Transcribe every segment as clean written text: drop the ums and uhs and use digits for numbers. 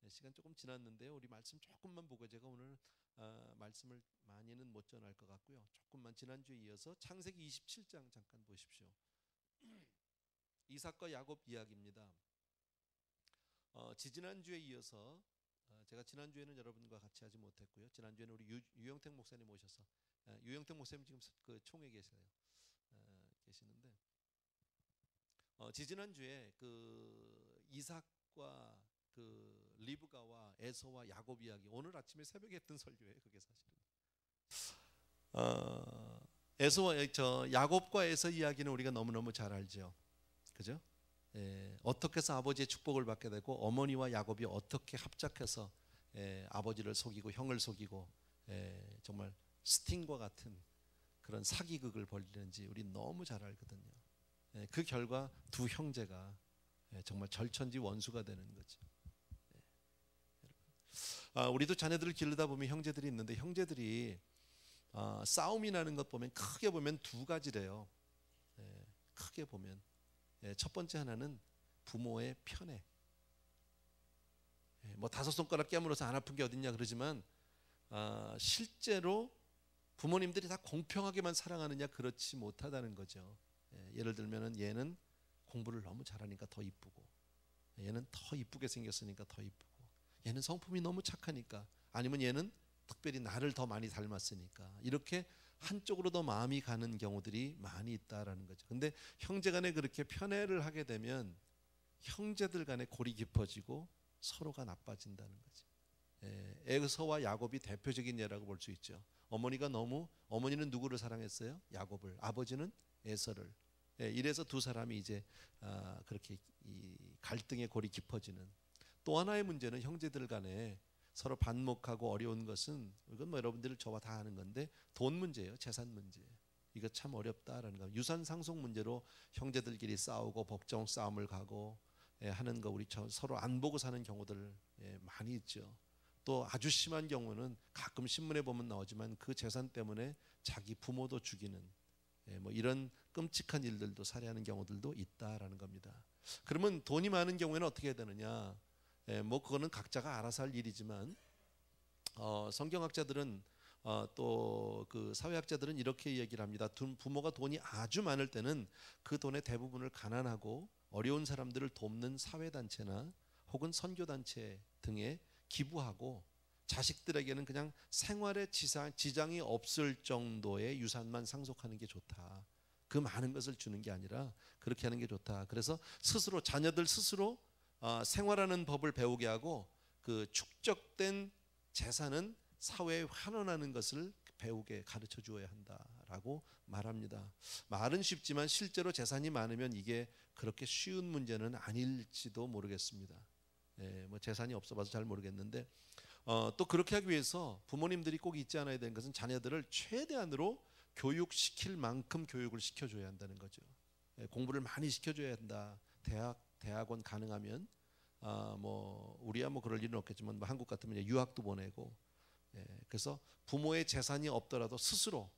시간 조금 지났는데요. 우리 말씀 조금만 보고 제가 오늘 말씀을 많이는 못 전할 것 같고요. 조금만 지난주에 이어서 창세기 27장 잠깐 보십시오. 이삭과 야곱 이야기입니다. 지지난주에 이어서 제가 지난주에는 여러분과 같이 하지 못했고요. 지난주에는 우리 유영택 목사님 오셔서 유영택 목사님 지금 그 총회 계세요. 계시는데 지지난주에 그 이삭과 그 리브가와 에서와 야곱 이야기, 오늘 아침에 새벽에 했던 설교예요. 그게 사실은 에서와 야곱과 에서 이야기는 우리가 너무너무 잘 알죠. 그죠? 어떻게 해서 아버지의 축복을 받게 되고 어머니와 야곱이 어떻게 합작해서 아버지를 속이고 형을 속이고 정말 스팅과 같은 그런 사기극을 벌이는지 우리 너무 잘 알거든요. 그 결과 두 형제가 정말 절천지 원수가 되는 거죠. 우리도 자녀들을 기르다 보면 형제들이 있는데 형제들이 싸움이 나는 것 보면 크게 보면 두 가지래요. 크게 보면 첫 번째 하나는 부모의 편애. 뭐 다섯 손가락 깨물어서 안 아픈 게 어딨냐 그러지만 실제로 부모님들이 다 공평하게만 사랑하느냐, 그렇지 못하다는 거죠. 예를 들면은 얘는 공부를 너무 잘하니까 더 이쁘고, 얘는 더 이쁘게 생겼으니까 더 이쁘고, 얘는 성품이 너무 착하니까, 아니면 얘는 특별히 나를 더 많이 닮았으니까, 이렇게 한쪽으로 더 마음이 가는 경우들이 많이 있다라는 거죠. 근데 형제간에 그렇게 편애를 하게 되면 형제들 간에 골이 깊어지고 서로가 나빠진다는 거죠. 에서와 야곱이 대표적인 예라고 볼 수 있죠. 어머니는 누구를 사랑했어요? 야곱을. 아버지는 에서를. 이래서 두 사람이 이제 그렇게 이 갈등의 골이 깊어지는. 또 하나의 문제는 형제들 간에 서로 반목하고 어려운 것은, 이건 뭐 여러분들 저와 다 아는 건데, 돈 문제예요. 재산 문제. 이거 참 어렵다라는 거. 유산 상속 문제로 형제들끼리 싸우고 법정 싸움을 가고 하는 거, 우리 서로 안 보고 사는 경우들 많이 있죠. 또 아주 심한 경우는 가끔 신문에 보면 나오지만 그 재산 때문에 자기 부모도 죽이는 뭐 이런 끔찍한 일들도, 살해하는 경우들도 있다라는 겁니다. 그러면 돈이 많은 경우에는 어떻게 해야 되느냐? 뭐 그거는 각자가 알아서 할 일이지만 성경학자들은 또 그 사회학자들은 이렇게 얘기를 합니다. 부모가 돈이 아주 많을 때는 그 돈의 대부분을 가난하고 어려운 사람들을 돕는 사회단체나 혹은 선교단체 등에 기부하고, 자식들에게는 그냥 생활에 지장이 없을 정도의 유산만 상속하는 게 좋다. 그 많은 것을 주는 게 아니라 그렇게 하는 게 좋다. 그래서 자녀들 스스로 생활하는 법을 배우게 하고, 그 축적된 재산은 사회에 환원하는 것을 배우게 가르쳐 주어야 한다라고 말합니다. 말은 쉽지만 실제로 재산이 많으면 이게 그렇게 쉬운 문제는 아닐지도 모르겠습니다. 뭐 재산이 없어봐서 잘 모르겠는데, 또 그렇게 하기 위해서 부모님들이 꼭 잊지 않아야 되는 것은 자녀들을 최대한으로 교육시킬 만큼 교육을 시켜줘야 한다는 거죠. 공부를 많이 시켜줘야 한다. 대학원 가능하면 뭐 우리야 뭐 그럴 일은 없겠지만, 뭐 한국 같으면 유학도 보내고, 그래서 부모의 재산이 없더라도 스스로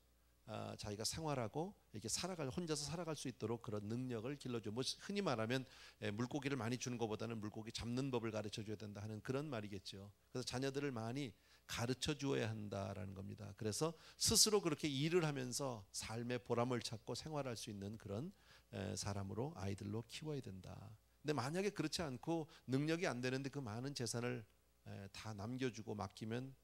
자기가 생활하고 이렇게 혼자서 살아갈 수 있도록 그런 능력을 길러줘. 뭐 흔히 말하면 물고기를 많이 주는 것보다는 물고기 잡는 법을 가르쳐 줘야 된다 하는 그런 말이겠죠. 그래서 자녀들을 많이 가르쳐 주어야 한다라는 겁니다. 그래서 스스로 그렇게 일을 하면서 삶의 보람을 찾고 생활할 수 있는 그런 사람으로 아이들로 키워야 된다. 근데 만약에 그렇지 않고 능력이 안 되는데 그 많은 재산을 다 남겨주고 맡기면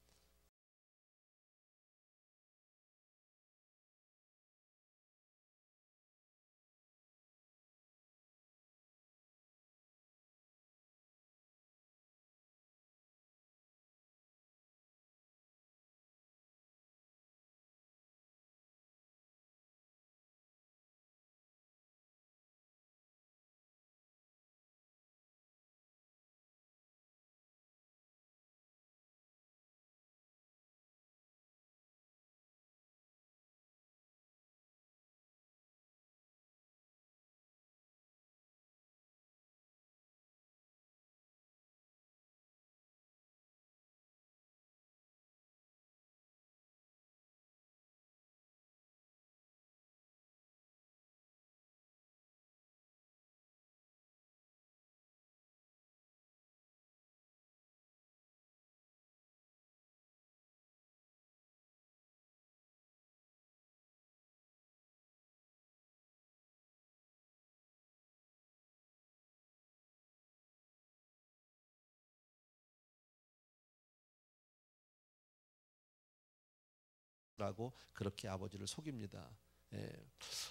라고 그렇게 아버지를 속입니다. 예.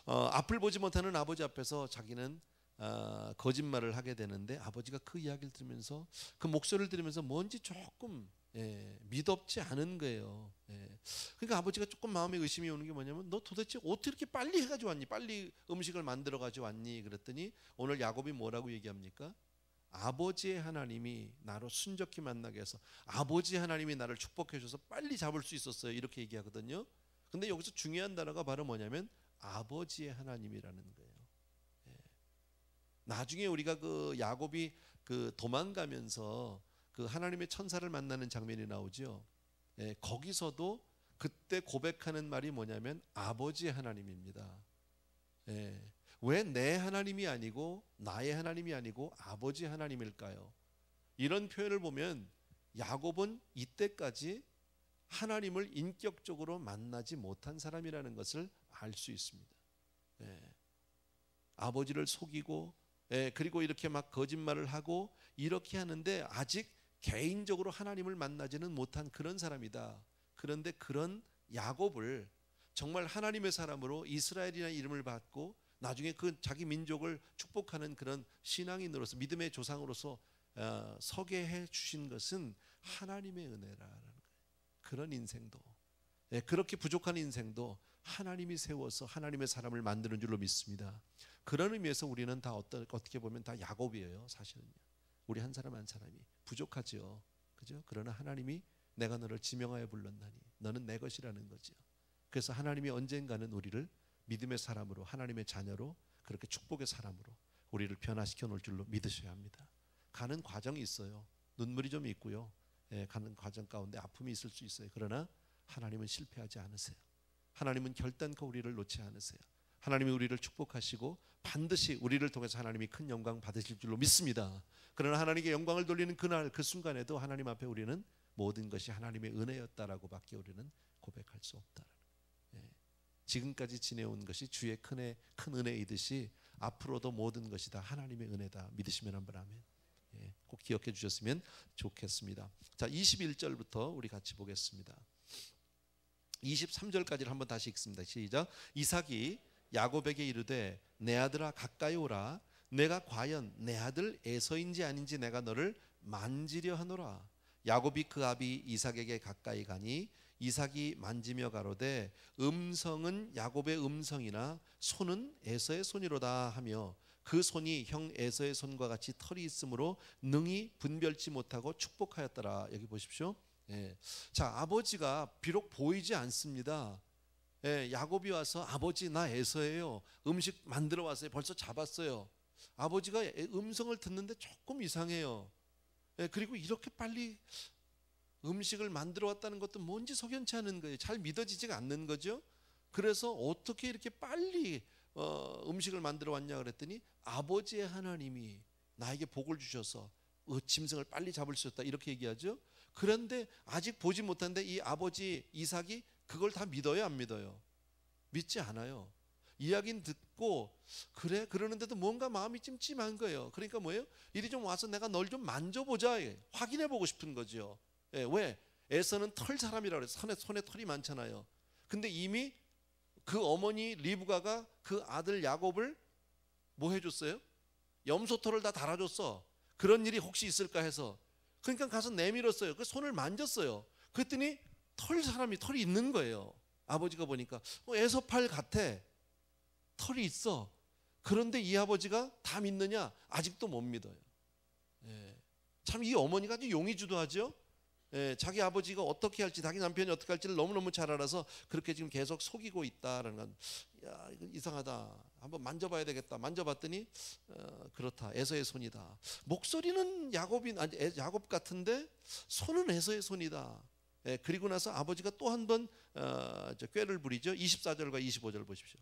앞을 보지 못하는 아버지 앞에서 자기는 거짓말을 하게 되는데 아버지가 그 이야기를 들으면서 그 목소리를 들으면서 뭔지 조금 미덥지 않은 거예요. 그러니까 아버지가 조금 마음에 의심이 오는 게 뭐냐면 너 도대체 어떻게 이렇게 빨리 해가지고 왔니? 빨리 음식을 만들어 가지고 왔니? 그랬더니 오늘 야곱이 뭐라고 얘기합니까? 아버지의 하나님이 나로 순적히 만나게 해서 아버지 하나님이 나를 축복해 주셔서 빨리 잡을 수 있었어요. 이렇게 얘기하거든요. 근데 여기서 중요한 단어가 바로 뭐냐면 아버지의 하나님이라는 거예요. 나중에 우리가 그 야곱이 그 도망가면서 그 하나님의 천사를 만나는 장면이 나오죠. 거기서도 그때 고백하는 말이 뭐냐면 아버지의 하나님입니다. 왜 내 하나님이 아니고 나의 하나님이 아니고 아버지 하나님일까요? 이런 표현을 보면 야곱은 이때까지 하나님을 인격적으로 만나지 못한 사람이라는 것을 알 수 있습니다. 아버지를 속이고 그리고 이렇게 막 거짓말을 하고 이렇게 하는데 아직 개인적으로 하나님을 만나지는 못한 그런 사람이다. 그런데 그런 야곱을 정말 하나님의 사람으로 이스라엘이라는 이름을 받고 나중에 그 자기 민족을 축복하는 그런 신앙인으로서 믿음의 조상으로서 서게 해 주신 것은 하나님의 은혜라는 거예요. 그런 인생도 그렇게 부족한 인생도 하나님이 세워서 하나님의 사람을 만드는 줄로 믿습니다. 그런 의미에서 우리는 다 어떻게 보면 다 야곱이에요. 사실은요. 우리 한 사람 한 사람이 부족하죠. 그죠? 그러나 하나님이 내가 너를 지명하여 불렀나니 너는 내 것이라는 거죠. 그래서 하나님이 언젠가는 우리를 믿음의 사람으로 하나님의 자녀로 그렇게 축복의 사람으로 우리를 변화시켜 놓을 줄로 믿으셔야 합니다. 가는 과정이 있어요. 눈물이 좀 있고요. 가는 과정 가운데 아픔이 있을 수 있어요. 그러나 하나님은 실패하지 않으세요. 하나님은 결단코 우리를 놓지 않으세요. 하나님이 우리를 축복하시고 반드시 우리를 통해서 하나님이 큰 영광 받으실 줄로 믿습니다. 그러나 하나님께 영광을 돌리는 그날 그 순간에도 하나님 앞에 우리는 모든 것이 하나님의 은혜였다라고 밖에 우리는 고백할 수 없다. 지금까지 지내온 것이 주의 큰 은혜이듯이 앞으로도 모든 것이 다 하나님의 은혜다 믿으시면 한번 아멘. 꼭 기억해 주셨으면 좋겠습니다. 자, 21절부터 우리 같이 보겠습니다. 23절까지를 한번 다시 읽습니다. 시작. 이삭이 야곱에게 이르되 내 아들아 가까이 오라. 내가 과연 내 아들 에서인지 아닌지 내가 너를 만지려 하노라. 야곱이 그 아비 이삭에게 가까이 가니 이삭이 만지며 가로되 음성은 야곱의 음성이나 손은 에서의 손이로다 하며 그 손이 형 에서의 손과 같이 털이 있으므로 능히 분별치 못하고 축복하였더라. 여기 보십시오. 자, 아버지가 비록 보이지 않습니다. 야곱이 와서 아버지 나 에서예요. 음식 만들어 왔어요. 벌써 잡았어요. 아버지가 음성을 듣는데 조금 이상해요. 그리고 이렇게 빨리 음식을 만들어 왔다는 것도 뭔지 석연치 않은 거예요. 잘 믿어지지가 않는 거죠. 그래서 어떻게 이렇게 빨리 음식을 만들어 왔냐 그랬더니 아버지의 하나님이 나에게 복을 주셔서 짐승을 빨리 잡을 수 있다 이렇게 얘기하죠. 그런데 아직 보지 못한데 이 아버지 이삭이 그걸 다 믿어요, 안 믿어요? 믿지 않아요. 이야기는 듣고 그래 그러는데도 뭔가 마음이 찜찜한 거예요. 그러니까 뭐예요? 이리 좀 와서 내가 널 좀 만져보자, 확인해 보고 싶은 거죠. 왜? 에서는 털 사람이라고 그래서 손에 털이 많잖아요. 근데 이미 그 어머니 리브가가 그 아들 야곱을 뭐 해줬어요? 염소털을 다 달아줬어. 그런 일이 혹시 있을까 해서 그러니까 가서 내밀었어요. 그 손을 만졌어요. 그랬더니 털이 있는 거예요. 아버지가 보니까 에서팔 같아. 털이 있어. 그런데 이 아버지가 다 믿느냐? 아직도 못 믿어요. 참 이 어머니가 아주 용의주도하죠. 자기 아버지가 어떻게 할지 자기 남편이 어떻게 할지를 너무너무 잘 알아서 그렇게 지금 계속 속이고 있다라는 건 야, 이거 이상하다. 한번 만져봐야 되겠다. 만져봤더니 그렇다. 에서의 손이다. 목소리는 야곱 같은데 손은 에서의 손이다. 그리고 나서 아버지가 또 한 번 꾀를 부리죠. 24절과 25절 보십시오.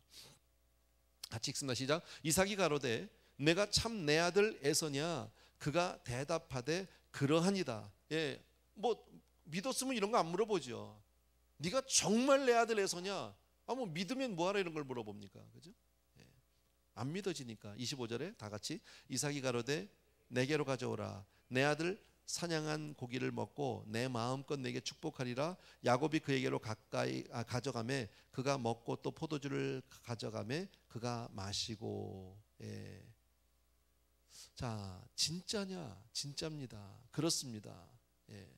같이 읽습니다. 시작. 이삭이 가로되 내가 참 내 아들 에서냐? 그가 대답하되 그러하니이다. 뭐 믿었으면 이런 거 안 물어보죠. 네가 정말 내 아들 에서냐? 뭐 믿으면 뭐하라 이런 걸 물어봅니까? 그죠? 안 믿어지니까. 25절에 다 같이 이삭이 가로되 내게로 가져오라. 내 아들 사냥한 고기를 먹고 내 마음껏 내게 축복하리라. 야곱이 그에게로 가까이 가져가매 그가 먹고 또 포도주를 가져가매 그가 마시고. 예. 자, 진짜냐? 진짜입니다. 그렇습니다. 예.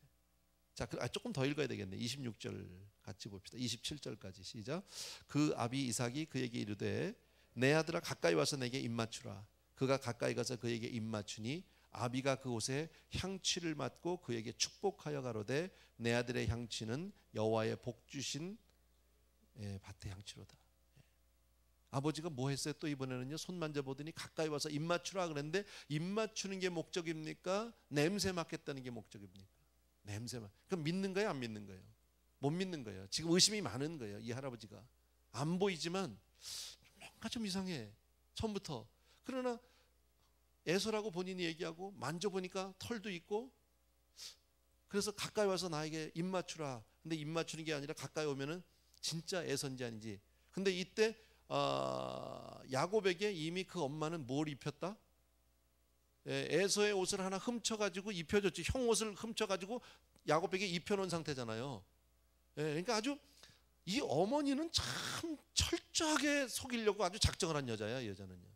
자, 조금 더 읽어야 되겠네. 26절 같이 봅시다. 27절까지 시작. 그 아비 이삭이 그에게 이르되 내 아들아 가까이 와서 내게 입맞추라. 그가 가까이 가서 그에게 입맞추니 아비가 그 옷에 향취를 맡고 그에게 축복하여 가로되 내 아들의 향취는 여호와의 복 주신 밭의 향취로다. 아버지가 뭐 했어요? 또 이번에는요, 손 만져보더니 가까이 와서 입 맞추라 그랬는데, 입 맞추는 게 목적입니까? 냄새 맡겠다는 게 목적입니까? 냄새만. 그럼 믿는 거예요, 안 믿는 거예요? 못 믿는 거예요. 지금 의심이 많은 거예요. 이 할아버지가 안 보이지만 뭔가 좀 이상해 처음부터. 그러나 애서라고 본인이 얘기하고 만져보니까 털도 있고, 그래서 가까이 와서 나에게 입 맞추라. 근데 입 맞추는 게 아니라 가까이 오면은 진짜 애선지 아닌지. 근데 이때 야곱에게 이미 그 엄마는 뭘 입혔다? 에서의 옷을 하나 훔쳐가지고 입혀줬지. 형 옷을 훔쳐가지고 야곱에게 입혀놓은 상태잖아요. 그러니까 아주 이 어머니는 참 철저하게 속이려고 아주 작정을 한 여자야. 이 여자는요.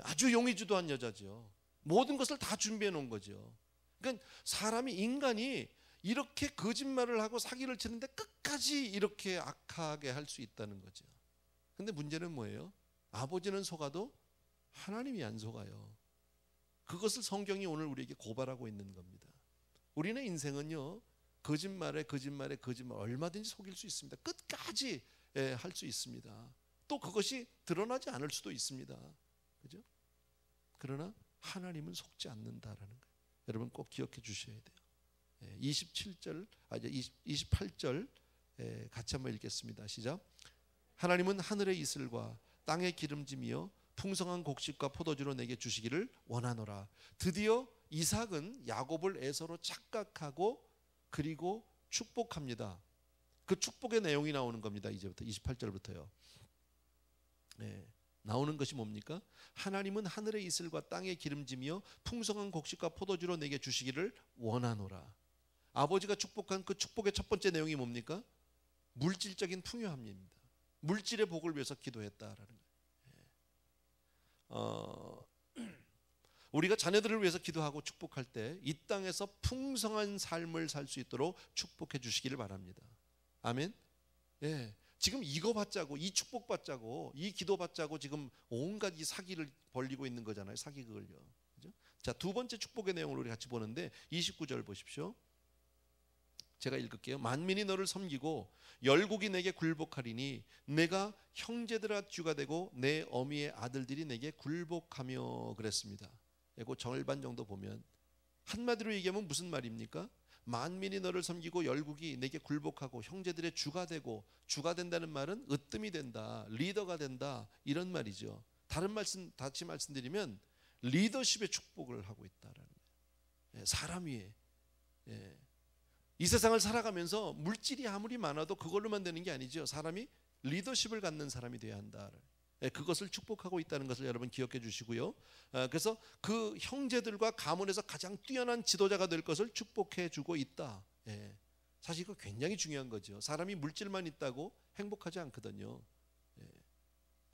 아주 용의주도한 여자죠. 모든 것을 다 준비해 놓은 거죠. 그러니까 사람이, 인간이 이렇게 거짓말을 하고 사기를 치는데 끝까지 이렇게 악하게 할 수 있다는 거죠. 근데 문제는 뭐예요? 아버지는 속아도 하나님이 안 속아요. 그것을 성경이 오늘 우리에게 고발하고 있는 겁니다. 우리는 인생은요, 거짓말 얼마든지 속일 수 있습니다. 끝까지 할 수 있습니다. 또 그것이 드러나지 않을 수도 있습니다. 그죠? 그러나 하나님은 속지 않는다라는 거예요. 여러분 꼭 기억해 주셔야 돼요. 28절 같이 한번 읽겠습니다. 시작. 하나님은 하늘의 이슬과 땅의 기름짐이여 풍성한 곡식과 포도주로 내게 주시기를 원하노라. 드디어 이삭은 야곱을 에서로 착각하고 그리고 축복합니다. 그 축복의 내용이 나오는 겁니다. 이제부터 28절부터요. 나오는 것이 뭡니까? 하나님은 하늘의 이슬과 땅의 기름짐이여 풍성한 곡식과 포도주로 내게 주시기를 원하노라. 아버지가 축복한 그 축복의 첫 번째 내용이 뭡니까? 물질적인 풍요함입니다. 물질의 복을 위해서 기도했다라는 거예요. 우리가 자녀들을 위해서 기도하고 축복할 때 이 땅에서 풍성한 삶을 살 수 있도록 축복해 주시기를 바랍니다. 아멘. 지금 이거 받자고, 이 축복 받자고, 이 기도 받자고 지금 온갖 이 사기를 벌리고 있는 거잖아요. 사기극을요. 그죠? 자, 두 번째 축복의 내용을 우리 같이 보는데 29절 보십시오. 제가 읽을게요. 만민이 너를 섬기고 열국이 내게 굴복하리니 내가 형제들아 주가 되고 내 어미의 아들들이 내게 굴복하며 그랬습니다. 그 절반 정도 보면 한마디로 얘기하면 무슨 말입니까? 만민이 너를 섬기고 열국이 내게 굴복하고 형제들의 주가 되고, 주가 된다는 말은 으뜸이 된다, 리더가 된다, 이런 말이죠. 다시 말씀드리면 리더십의 축복을 하고 있다라는 거예요. 사람 위에. 이 세상을 살아가면서 물질이 아무리 많아도 그걸로만 되는 게 아니죠. 사람이 리더십을 갖는 사람이 돼야 한다. 그것을 축복하고 있다는 것을 여러분 기억해 주시고요. 그래서 그 형제들과 가문에서 가장 뛰어난 지도자가 될 것을 축복해 주고 있다. 사실 이거 굉장히 중요한 거죠. 사람이 물질만 있다고 행복하지 않거든요.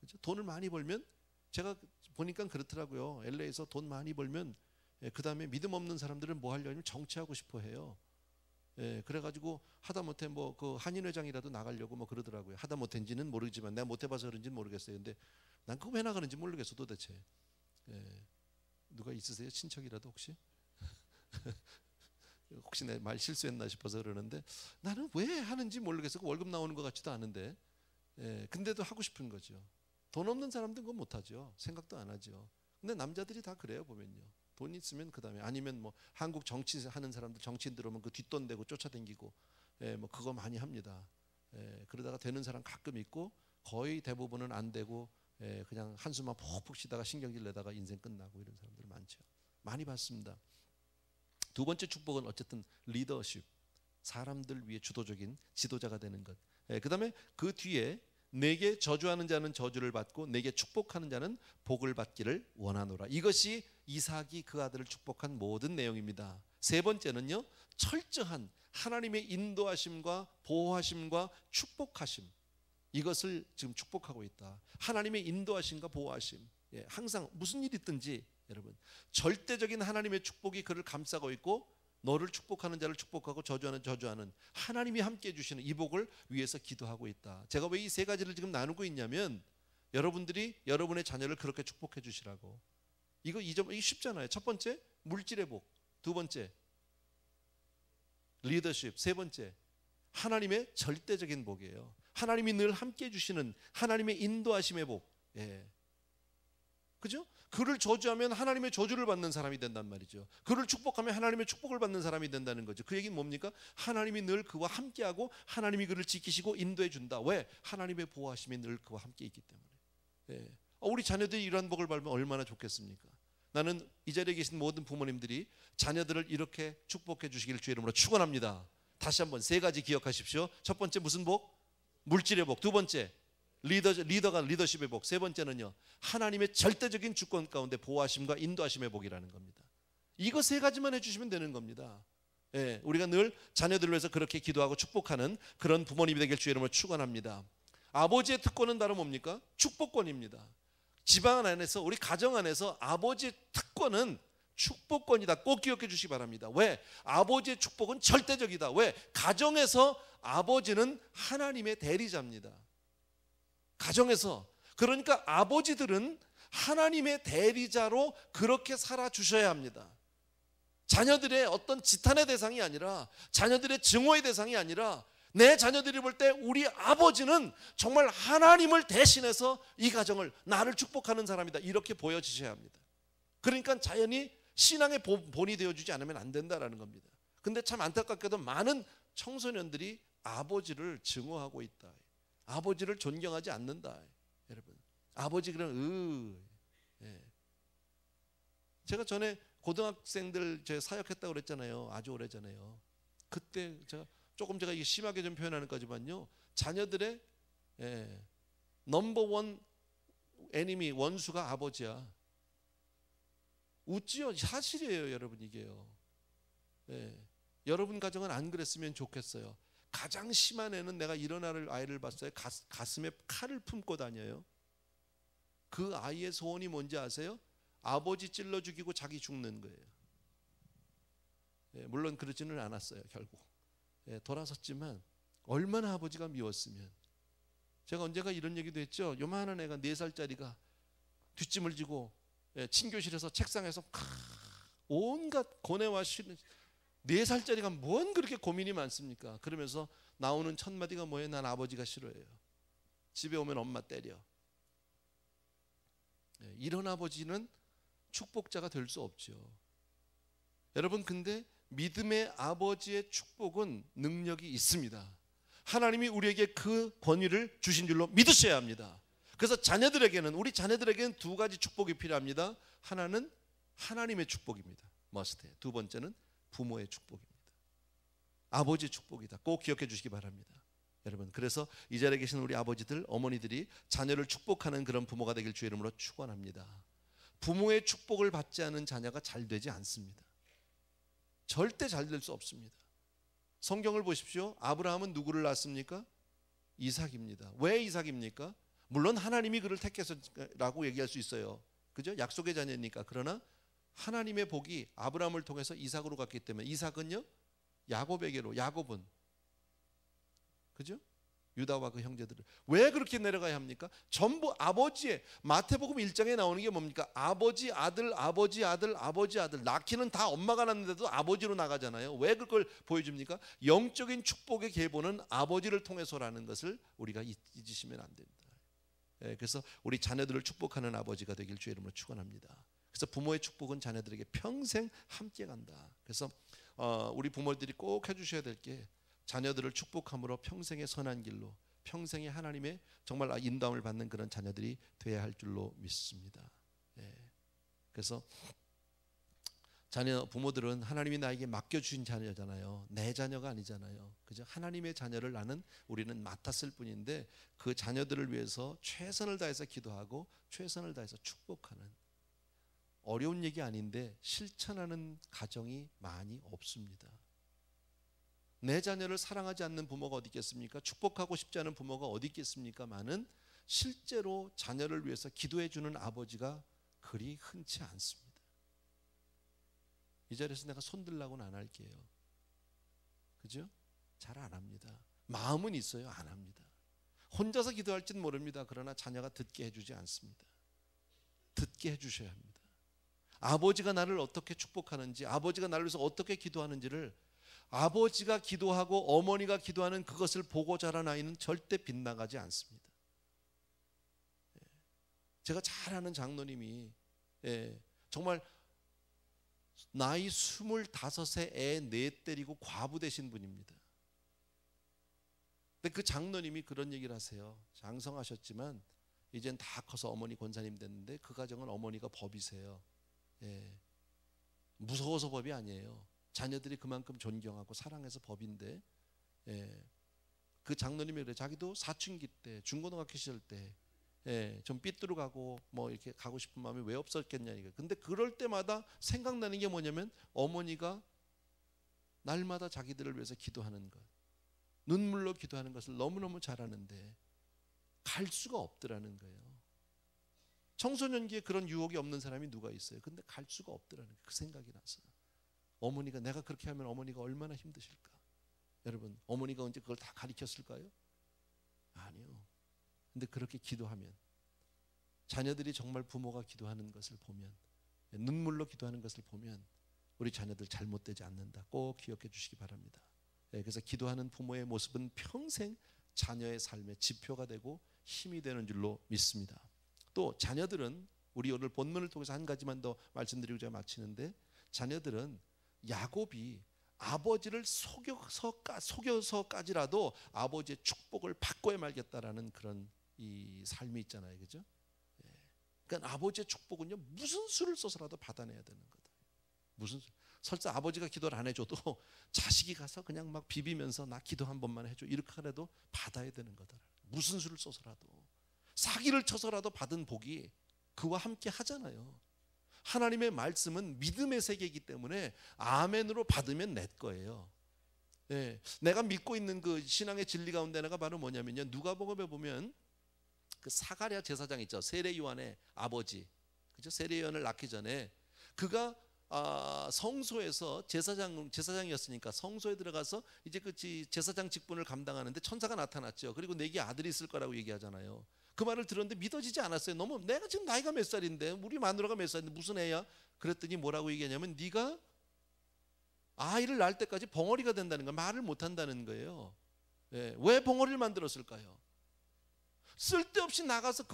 그렇죠? 돈을 많이 벌면, 제가 보니까 그렇더라고요. LA에서 돈 많이 벌면 그 다음에 믿음 없는 사람들은 뭐 하려면 정치하고 싶어 해요. 그래가지고 하다못해 뭐 그 한인회장이라도 나가려고 뭐 그러더라고요. 하다못해인지는 모르지만, 내가 못해봐서 그런지는 모르겠어요. 근데 난 그거 왜 나가는지 모르겠어 도대체. 누가 있으세요? 친척이라도 혹시? 혹시 내 말 실수했나 싶어서 그러는데, 나는 왜 하는지 모르겠어. 월급 나오는 것 같지도 않은데. 근데도 하고 싶은 거죠. 돈 없는 사람들은 그건 못하죠. 생각도 안 하죠. 근데 남자들이 다 그래요 보면요. 돈 있으면 그 다음에, 아니면 뭐 한국 정치 하는 사람들, 정치인 들어오면 그 뒷돈 대고 쫓아다니고, 뭐 그거 많이 합니다. 그러다가 되는 사람 가끔 있고, 거의 대부분은 안 되고, 그냥 한숨만 푹푹 쉬다가 신경질 내다가 인생 끝나고, 이런 사람들 많죠. 많이 봤습니다. 두 번째 축복은 어쨌든 리더십, 사람들 위해 주도적인 지도자가 되는 것. 그 다음에 그 뒤에 내게 저주하는 자는 저주를 받고 내게 축복하는 자는 복을 받기를 원하노라. 이것이 이삭이 그 아들을 축복한 모든 내용입니다. 세 번째는요, 철저한 하나님의 인도하심과 보호하심과 축복하심, 이것을 지금 축복하고 있다. 하나님의 인도하심과 보호하심, 항상 무슨 일이 있든지 여러분, 절대적인 하나님의 축복이 그를 감싸고 있고, 너를 축복하는 자를 축복하고 저주하는 하나님이 함께 해주시는 이 복을 위해서 기도하고 있다. 제가 왜 이 세 가지를 지금 나누고 있냐면, 여러분들이 여러분의 자녀를 그렇게 축복해 주시라고. 이게 쉽잖아요. 첫 번째, 물질의 복. 두 번째, 리더십. 세 번째, 하나님의 절대적인 복이에요. 하나님이 늘 함께 해주시는 하나님의 인도하심의 복. 그죠? 그를 저주하면 하나님의 저주를 받는 사람이 된단 말이죠. 그를 축복하면 하나님의 축복을 받는 사람이 된다는 거죠. 그 얘기는 뭡니까? 하나님이 늘 그와 함께하고 하나님이 그를 지키시고 인도해 준다. 왜? 하나님의 보호하심이 늘 그와 함께 있기 때문에. 우리 자녀들이 이러한 복을 받으면 얼마나 좋겠습니까? 나는 이 자리에 계신 모든 부모님들이 자녀들을 이렇게 축복해 주시길 주의 이름으로 축원합니다. 다시 한번 세 가지 기억하십시오. 첫 번째 무슨 복? 물질의 복. 두 번째, 리더가 리더십의 복. 세 번째는요, 하나님의 절대적인 주권 가운데 보호하심과 인도하심의 복이라는 겁니다. 이거 세 가지만 해주시면 되는 겁니다. 우리가 늘 자녀들을 위해서 그렇게 기도하고 축복하는 그런 부모님이 되길 주의 이름으로 축원합니다. 아버지의 특권은 다른 뭡니까? 축복권입니다. 집안 안에서, 우리 가정 안에서 아버지의 특권은 축복권이다. 꼭 기억해 주시기 바랍니다. 왜? 아버지의 축복은 절대적이다. 왜? 가정에서 아버지는 하나님의 대리자입니다. 가정에서. 그러니까 아버지들은 하나님의 대리자로 그렇게 살아주셔야 합니다. 자녀들의 어떤 지탄의 대상이 아니라, 자녀들의 증오의 대상이 아니라, 내 자녀들이 볼 때 우리 아버지는 정말 하나님을 대신해서 이 가정을, 나를 축복하는 사람이다, 이렇게 보여지셔야 합니다. 그러니까 자연히 신앙의 본이 되어주지 않으면 안 된다라는 겁니다. 근데 참 안타깝게도 많은 청소년들이 아버지를 증오하고 있다. 아버지를 존경하지 않는다. 여러분, 아버지 그런 제가 전에 고등학생들 제 사역했다고 그랬잖아요. 아주 오래전에요. 그때 제가 이게 심하게 좀 표현하는 거지만요, 자녀들의 넘버원 애니미, 원수가 아버지야. 웃지요? 사실이에요, 여러분. 이게요. 여러분 가정은 안 그랬으면 좋겠어요. 가장 심한 애는, 내가 이런 아이를 봤어요. 가슴에 칼을 품고 다녀요. 그 아이의 소원이 뭔지 아세요? 아버지 찔러 죽이고 자기 죽는 거예요. 물론 그러지는 않았어요, 결국. 돌아섰지만 얼마나 아버지가 미웠으면. 제가 언제가 이런 얘기도 했죠. 요만한 애가 4살짜리가 뒷짐을 지고 친교실에서 책상에서 온갖 고뇌와 4살짜리가 뭔 그렇게 고민이 많습니까? 그러면서 나오는 첫 마디가 뭐예요? 난 아버지가 싫어해요. 집에 오면 엄마 때려. 이런 아버지는 축복자가 될 수 없죠. 여러분, 근데 믿음의 아버지의 축복은 능력이 있습니다. 하나님이 우리에게 그 권위를 주신 줄로 믿으셔야 합니다. 그래서 자녀들에게는, 우리 자녀들에게는 두 가지 축복이 필요합니다. 하나는 하나님의 축복입니다. 머스트. 두 번째는 부모의 축복입니다. 아버지의 축복이다. 꼭 기억해 주시기 바랍니다. 여러분, 그래서 이 자리에 계신 우리 아버지들, 어머니들이 자녀를 축복하는 그런 부모가 되길 주의 이름으로 축원합니다. 부모의 축복을 받지 않은 자녀가 잘 되지 않습니다. 절대 잘 될 수 없습니다. 성경을 보십시오. 아브라함은 누구를 낳았습니까? 이삭입니다. 왜 이삭입니까? 물론 하나님이 그를 택해서라고 얘기할 수 있어요. 그죠? 약속의 자녀니까. 그러나 하나님의 복이 아브라함을 통해서 이삭으로 갔기 때문에, 이삭은요, 야곱에게로, 야곱은, 그죠? 유다와 그 형제들을 왜 그렇게 내려가야 합니까? 전부 아버지의, 마태복음 1장에 나오는 게 뭡니까? 아버지 아들, 아버지 아들, 아버지 아들. 낳기는 다 엄마가 낳는데도 아버지로 나가잖아요. 왜 그걸 보여줍니까? 영적인 축복의 계보는 아버지를 통해서라는 것을 우리가 잊으시면 안 됩니다. 그래서 우리 자녀들을 축복하는 아버지가 되길 주의 이름으로 축원합니다. 그래서 부모의 축복은 자녀들에게 평생 함께 간다. 그래서 우리 부모들이 꼭 해주셔야 될 게, 자녀들을 축복함으로 평생의 선한 길로, 평생의 하나님의 정말 인도함을 받는 그런 자녀들이 되어야 할 줄로 믿습니다. 그래서 부모들은 하나님이 나에게 맡겨주신 자녀잖아요. 내 자녀가 아니잖아요. 그죠? 하나님의 자녀를 우리는 맡았을 뿐인데, 그 자녀들을 위해서 최선을 다해서 기도하고 최선을 다해서 축복하는, 어려운 얘기 아닌데 실천하는 가정이 많이 없습니다. 내 자녀를 사랑하지 않는 부모가 어디 있겠습니까? 축복하고 싶지 않은 부모가 어디 있겠습니까만은 실제로 자녀를 위해서 기도해 주는 아버지가 그리 흔치 않습니다. 이 자리에서 내가 손들라고는 안 할게요. 그죠? 잘 안 합니다. 마음은 있어요. 안 합니다. 혼자서 기도할지는 모릅니다. 그러나 자녀가 듣게 해주지 않습니다. 듣게 해주셔야 합니다. 아버지가 나를 어떻게 축복하는지, 아버지가 나를 위해서 어떻게 기도하는지를 아버지가 기도하고 어머니가 기도하는 그것을 보고 자란 아이는 절대 빗나가지 않습니다. 제가 잘 아는 장로님이 정말 나이 25에 애 4 때리고 과부 되신 분입니다. 근데 그 장로님이 그런 얘기를 하세요. 장성하셨지만 이젠 다 커서 어머니 권사님 됐는데 그 가정은 어머니가 법이세요. 무서워서 법이 아니에요. 자녀들이 그만큼 존경하고 사랑해서 법인데, 그 장로님이 그래. 자기도 사춘기 때, 중고등학교 시절 때 좀 삐뚤어가고 뭐 이렇게 가고 싶은 마음이 왜 없었겠냐 이거. 근데 그럴 때마다 생각나는 게 뭐냐면 어머니가 날마다 자기들을 위해서 기도하는 것, 눈물로 기도하는 것을 너무너무 잘하는데 갈 수가 없더라는 거예요. 청소년기에 그런 유혹이 없는 사람이 누가 있어요? 근데 갈 수가 없더라는 거예요. 그 생각이 나서 어머니가 내가 그렇게 하면 어머니가 얼마나 힘드실까? 여러분, 어머니가 언제 그걸 다 가르쳤을까요? 아니요. 근데 그렇게 기도하면, 자녀들이 정말 부모가 기도하는 것을 보면, 눈물로 기도하는 것을 보면 우리 자녀들 잘못되지 않는다. 꼭 기억해 주시기 바랍니다. 그래서 기도하는 부모의 모습은 평생 자녀의 삶의 지표가 되고 힘이 되는 줄로 믿습니다. 또 자녀들은, 우리 오늘 본문을 통해서 한 가지만 더 말씀드리고 제가 마치는데, 자녀들은 야곱이 아버지를 속여서까지라도 아버지의 축복을 받고야 말겠다라는 그런 이 삶이 있잖아요, 그죠? 그러니까 아버지의 축복은요 무슨 수를 써서라도 받아내야 되는 거다. 무슨 설사 아버지가 기도를 안 해줘도 자식이 가서 그냥 막 비비면서 나 기도 한 번만 해줘 이렇게 하라도 받아야 되는 거다. 무슨 수를 써서라도, 사기를 쳐서라도 받은 복이 그와 함께 하잖아요. 하나님의 말씀은 믿음의 세계이기 때문에 아멘으로 받으면 내 거예요. 내가 믿고 있는 그 신앙의 진리 가운데 하나가 바로 뭐냐면요, 누가복음에 보면 그 사가랴 제사장 있죠. 세례 요한의 아버지, 그죠? 세례 요한을 낳기 전에 그가 성소에서 제사장이었으니까 성소에 들어가서 이제 그 제사장 직분을 감당하는데 천사가 나타났죠. 그리고 내게 아들이 있을 거라고 얘기하잖아요. 그 말을 들었는데 믿어지지 않았어요. 너무, 내가 지금 나이가 몇 살인데, 우리 마누라가 몇 살인데 무슨 애야? 그랬더니 뭐라고 얘기하냐면 네가 아이를 낳을 때까지 벙어리가 된다는 거야. 말을 못 한다는 거예요. 왜 벙어리를 만들었을까요? 쓸데없이 나가서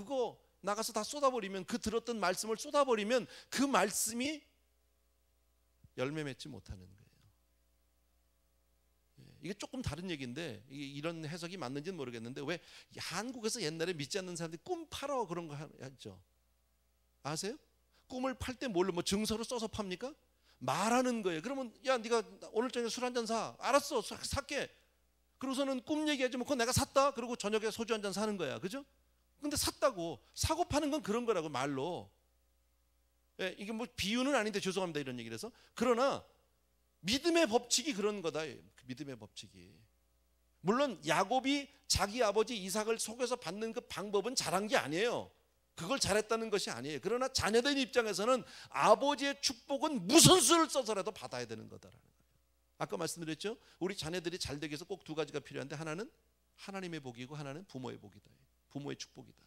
다 쏟아버리면, 그 들었던 말씀을 쏟아버리면 그 말씀이 열매 맺지 못하는 거예요. 이게 조금 다른 얘기인데 이런 해석이 맞는지는 모르겠는데, 왜 한국에서 옛날에 믿지 않는 사람들이 꿈 팔어 그런 거 하죠. 아세요? 꿈을 팔 때 뭘로, 뭐 증서로 써서 팝니까? 말하는 거예요. 그러면 야, 네가 오늘 저녁에 술 한잔 사. 알았어, 살게. 그러고서는 꿈 얘기하지 뭐, 그건 내가 샀다. 그리고 저녁에 소주 한잔 사는 거야, 그죠? 근데 샀다고, 사고 파는 건 그런 거라고, 말로. 이게 뭐 비유는 아닌데 죄송합니다 이런 얘기를 해서. 그러나 믿음의 법칙이 그런 거다. 믿음의 법칙이. 물론 야곱이 자기 아버지 이삭을 속여서 받는 그 방법은 잘한 게 아니에요. 그걸 잘했다는 것이 아니에요. 그러나 자녀된 입장에서는 아버지의 축복은 무슨 수를 써서라도 받아야 되는 거다라는 거예요. 아까 말씀드렸죠? 우리 자녀들이 잘 되기 위해서 꼭 2가지가 필요한데, 하나는 하나님의 복이고 하나는 부모의 복이다. 부모의 축복이다.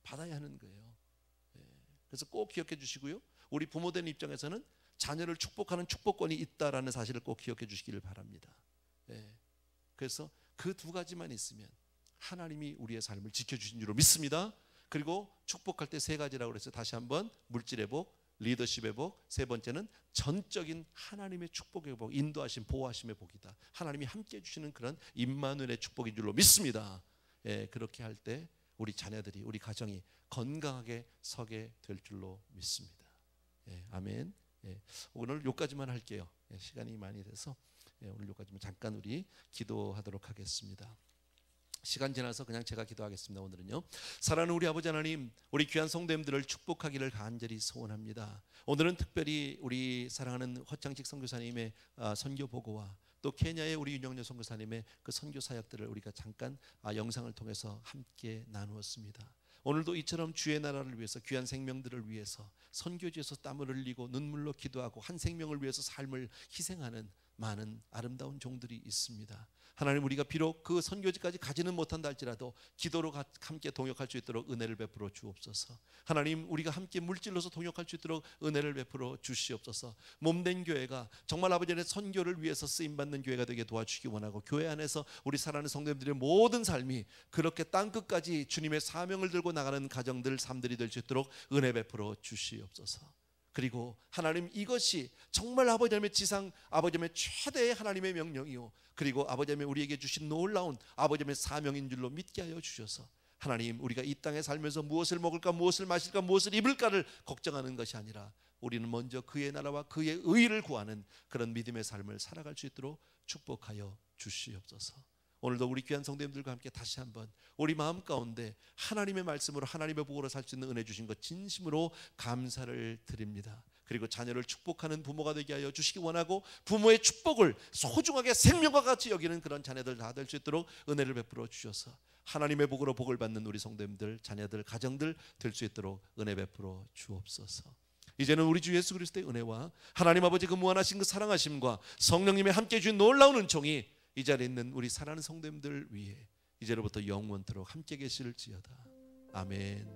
받아야 하는 거예요. 그래서 꼭 기억해 주시고요. 우리 부모된 입장에서는 자녀를 축복하는 축복권이 있다라는 사실을 꼭 기억해 주시기를 바랍니다. 그래서 그 2가지만 있으면 하나님이 우리의 삶을 지켜주신 줄로 믿습니다. 그리고 축복할 때 3가지라고 그랬어요. 다시 한번, 물질의 복, 리더십의 복, 3번째는 전적인 하나님의 축복의 복, 인도하심, 보호하심의 복이다. 하나님이 함께 해주시는 그런 임마누엘의 축복인 줄로 믿습니다. 그렇게 할 때 우리 자녀들이, 우리 가정이 건강하게 서게 될 줄로 믿습니다. 아멘. 오늘 여기까지만 할게요. 시간이 많이 돼서 오늘 여기까지만 잠깐 우리 기도하도록 하겠습니다. 시간 지나서 그냥 제가 기도하겠습니다. 오늘은요. 사랑하는 우리 아버지 하나님, 우리 귀한 성도님들을 축복하기를 간절히 소원합니다. 오늘은 특별히 우리 사랑하는 허창식 선교사님의 선교 보고와 또 케냐의 우리 윤영녀 선교사님의 그 선교 사역들을 우리가 잠깐 영상을 통해서 함께 나누었습니다. 오늘도 이처럼 주의 나라를 위해서, 귀한 생명들을 위해서 선교지에서 땀을 흘리고 눈물로 기도하고 한 생명을 위해서 삶을 희생하는 많은 아름다운 종들이 있습니다. 하나님, 우리가 비록 그 선교지까지 가지는 못한다 할지라도 기도로 함께 동역할 수 있도록 은혜를 베풀어 주옵소서. 하나님, 우리가 함께 물질로서 동역할 수 있도록 은혜를 베풀어 주시옵소서. 몸된 교회가 정말 아버지의 선교를 위해서 쓰임받는 교회가 되게 도와주시기 원하고, 교회 안에서 우리 사랑하는 성도님들의 모든 삶이 그렇게 땅끝까지 주님의 사명을 들고 나가는 가정들, 삶들이 될 수 있도록 은혜 베풀어 주시옵소서. 그리고 하나님, 이것이 정말 아버지 하나님의 지상, 아버지 하나님의 최대의 하나님의 명령이요, 그리고 아버지 하나님 우리에게 주신 놀라운 아버지 하나님의 사명인 줄로 믿게 하여 주셔서, 하나님, 우리가 이 땅에 살면서 무엇을 먹을까, 무엇을 마실까, 무엇을 입을까를 걱정하는 것이 아니라 우리는 먼저 그의 나라와 그의 의를 구하는 그런 믿음의 삶을 살아갈 수 있도록 축복하여 주시옵소서. 오늘도 우리 귀한 성도님들과 함께 다시 한번 우리 마음 가운데 하나님의 말씀으로, 하나님의 복으로 살 수 있는 은혜 주신 것 진심으로 감사를 드립니다. 그리고 자녀를 축복하는 부모가 되게 하여 주시기 원하고, 부모의 축복을 소중하게 생명과 같이 여기는 그런 자녀들 다 될 수 있도록 은혜를 베풀어 주셔서 하나님의 복으로 복을 받는 우리 성도님들, 자녀들, 가정들 될 수 있도록 은혜 베풀어 주옵소서. 이제는 우리 주 예수 그리스도의 은혜와 하나님 아버지 그 무한하신 그 사랑하심과 성령님의 함께 주신 놀라운 은총이 이 자리에 있는 우리 사랑하는 성도님들 위해 이제로부터 영원토록 함께 계실지어다. 아멘.